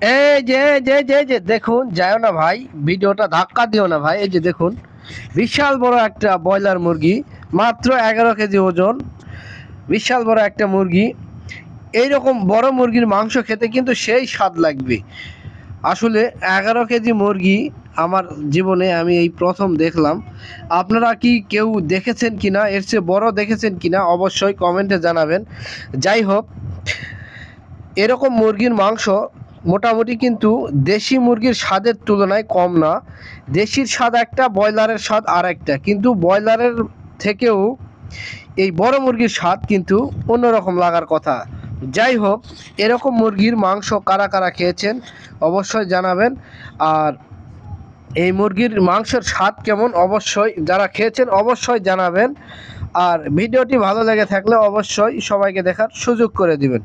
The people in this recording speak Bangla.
এই যে দেখুন, যাও না ভাই, ভিডিওটা ধাক্কা দিও না ভাই। এই যে দেখুন, বিশাল বড় একটা ব্রয়লার মুরগি, মাত্র 11 কেজি ওজন। বিশাল বড় একটা মুরগি। এইরকম বড় মুরগির মাংস খেতে কিন্তু সেই স্বাদ লাগবে। আসলে 11 কেজি মুরগি আমার জীবনে আমি এই প্রথম দেখলাম। আপনারা কি কেউ দেখেছেন কিনা, এর চেয়ে বড় দেখেছেন কিনা অবশ্যই কমেন্টে জানাবেন। যাই হোক, এরকম মুরগির মাংস মোটামুটি কিন্তু দেশি মুরগির স্বাদের তুলনায় কম না। দেশির স্বাদ একটা, ব্রয়লারের স্বাদ আর একটা, কিন্তু ব্রয়লারের থেকেও এই বড় মুরগির স্বাদ কিন্তু অন্যরকম লাগার কথা। যাই হোক, এরকম মুরগির মাংস কারা কারা খেয়েছেন অবশ্যই জানাবেন। আর এই মুরগির মাংসের স্বাদ কেমন অবশ্যই যারা খেয়েছেন অবশ্যই জানাবেন। আর ভিডিওটি ভালো লেগে থাকলে অবশ্যই সবাইকে দেখার সুযোগ করে দিবেন।